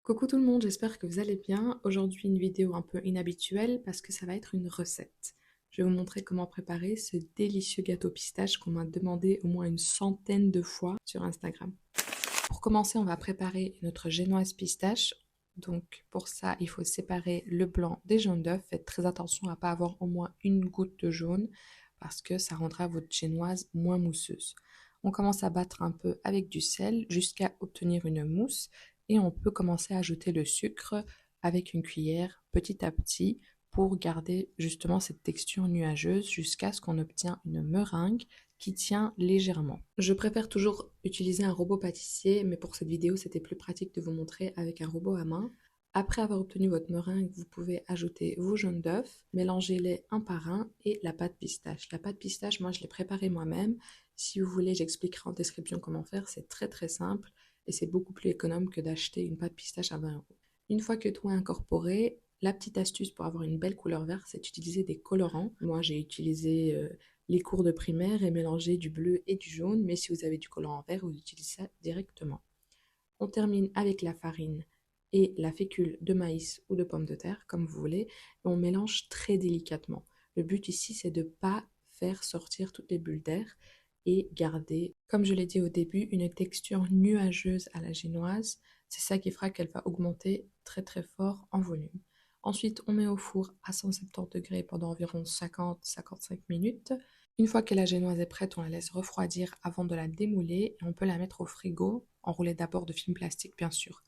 Coucou tout le monde, j'espère que vous allez bien. Aujourd'hui, une vidéo un peu inhabituelle parce que ça va être une recette. Je vais vous montrer comment préparer ce délicieux gâteau pistache qu'on m'a demandé au moins une centaine de fois sur Instagram. Pour commencer, on va préparer notre génoise pistache. Donc pour ça, il faut séparer le blanc des jaunes d'œufs. Faites très attention à ne pas avoir au moins une goutte de jaune parce que ça rendra votre génoise moins mousseuse. On commence à battre un peu avec du sel jusqu'à obtenir une mousse et on peut commencer à ajouter le sucre avec une cuillère petit à petit pour garder justement cette texture nuageuse jusqu'à ce qu'on obtienne une meringue qui tient légèrement. Je préfère toujours utiliser un robot pâtissier, mais pour cette vidéo, c'était plus pratique de vous montrer avec un robot à main. Après avoir obtenu votre meringue, vous pouvez ajouter vos jaunes d'œufs, mélangez-les un par un et la pâte pistache. La pâte pistache, moi, je l'ai préparée moi-même. Si vous voulez, j'expliquerai en description comment faire. C'est très très simple et c'est beaucoup plus économe que d'acheter une pâte pistache à 20 euros. Une fois que tout est incorporé, la petite astuce pour avoir une belle couleur verte, c'est d'utiliser des colorants. Moi, j'ai utilisé les cours de primaire et mélanger du bleu et du jaune, mais si vous avez du colorant vert, vous utilisez ça directement. On termine avec la farine et la fécule de maïs ou de pomme de terre, comme vous voulez, et on mélange très délicatement. Le but ici, c'est de ne pas faire sortir toutes les bulles d'air et garder, comme je l'ai dit au début, une texture nuageuse à la génoise. C'est ça qui fera qu'elle va augmenter très très fort en volume. Ensuite, on met au four à 170 degrés pendant environ 50-55 minutes. Une fois que la génoise est prête, on la laisse refroidir avant de la démouler et on peut la mettre au frigo, enroulée d'abord de film plastique bien sûr.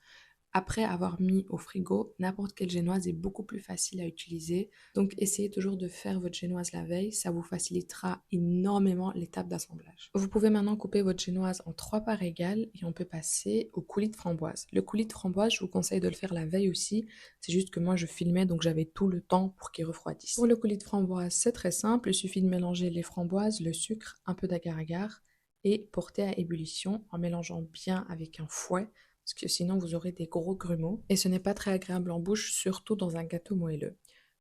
Après avoir mis au frigo, n'importe quelle génoise est beaucoup plus facile à utiliser. Donc essayez toujours de faire votre génoise la veille, ça vous facilitera énormément l'étape d'assemblage. Vous pouvez maintenant couper votre génoise en 3 parts égales et on peut passer au coulis de framboise. Le coulis de framboise, je vous conseille de le faire la veille aussi. C'est juste que moi je filmais donc j'avais tout le temps pour qu'il refroidisse. Pour le coulis de framboise, c'est très simple, il suffit de mélanger les framboises, le sucre, un peu d'agar-agar et porter à ébullition en mélangeant bien avec un fouet parce que sinon vous aurez des gros grumeaux et ce n'est pas très agréable en bouche, surtout dans un gâteau moelleux.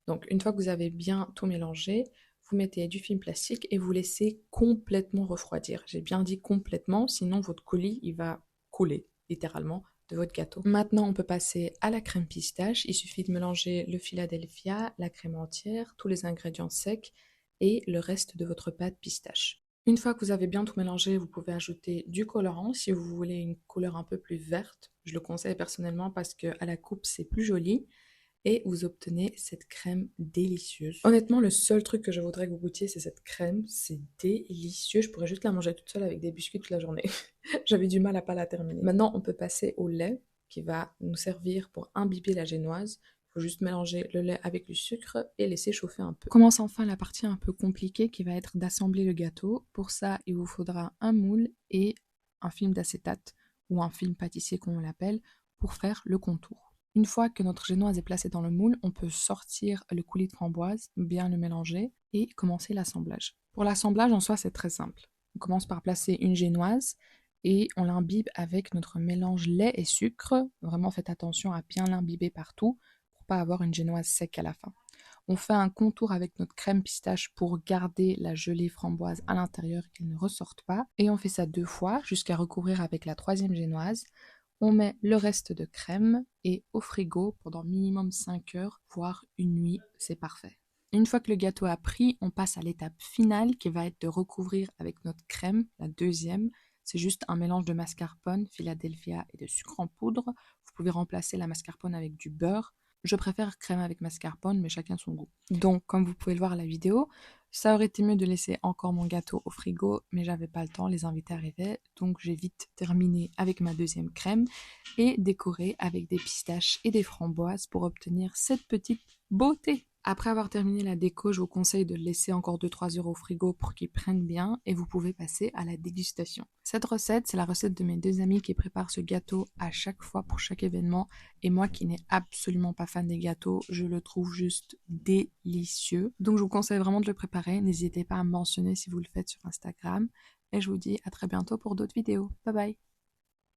Donc une fois que vous avez bien tout mélangé, vous mettez du film plastique et vous laissez complètement refroidir. J'ai bien dit complètement, sinon votre coulis il va couler littéralement de votre gâteau. Maintenant, on peut passer à la crème pistache. Il suffit de mélanger le Philadelphia, la crème entière, tous les ingrédients secs et le reste de votre pâte pistache. Une fois que vous avez bien tout mélangé, vous pouvez ajouter du colorant si vous voulez une couleur un peu plus verte. Je le conseille personnellement parce qu'à la coupe, c'est plus joli et vous obtenez cette crème délicieuse. Honnêtement, le seul truc que je voudrais que vous goûtiez, c'est cette crème. C'est délicieux. Je pourrais juste la manger toute seule avec des biscuits toute la journée. J'avais du mal à pas la terminer. Maintenant, on peut passer au lait qui va nous servir pour imbiber la génoise. Il faut juste mélanger le lait avec du sucre et laisser chauffer un peu. Commence enfin la partie un peu compliquée qui va être d'assembler le gâteau. Pour ça, il vous faudra un moule et un film d'acétate ou un film pâtissier comme on l'appelle pour faire le contour. Une fois que notre génoise est placée dans le moule, on peut sortir le coulis de framboise, bien le mélanger et commencer l'assemblage. Pour l'assemblage en soi, c'est très simple. On commence par placer une génoise et on l'imbibe avec notre mélange lait et sucre. Vraiment, faites attention à bien l'imbiber partout pour pas avoir une génoise sec à la fin. On fait un contour avec notre crème pistache pour garder la gelée framboise à l'intérieur et qu'elle ne ressorte pas. Et on fait ça 2 fois jusqu'à recouvrir avec la troisième génoise. On met le reste de crème et au frigo pendant minimum 5 heures, voire une nuit, c'est parfait. Une fois que le gâteau a pris, on passe à l'étape finale qui va être de recouvrir avec notre crème, la deuxième. C'est juste un mélange de mascarpone, Philadelphia et de sucre en poudre. Vous pouvez remplacer la mascarpone avec du beurre. Je préfère crème avec mascarpone, mais chacun son goût. Donc, comme vous pouvez le voir à la vidéo, ça aurait été mieux de laisser encore mon gâteau au frigo, mais j'avais pas le temps, les invités arrivaient, donc j'ai vite terminé avec ma deuxième crème et décoré avec des pistaches et des framboises pour obtenir cette petite beauté. Après avoir terminé la déco, je vous conseille de le laisser encore 2-3 heures au frigo pour qu'il prenne bien et vous pouvez passer à la dégustation. Cette recette, c'est la recette de mes 2 amis qui préparent ce gâteau à chaque fois pour chaque événement et moi qui n'ai absolument pas fan des gâteaux, je le trouve juste délicieux. Donc je vous conseille vraiment de le préparer, n'hésitez pas à me mentionner si vous le faites sur Instagram et je vous dis à très bientôt pour d'autres vidéos. Bye bye!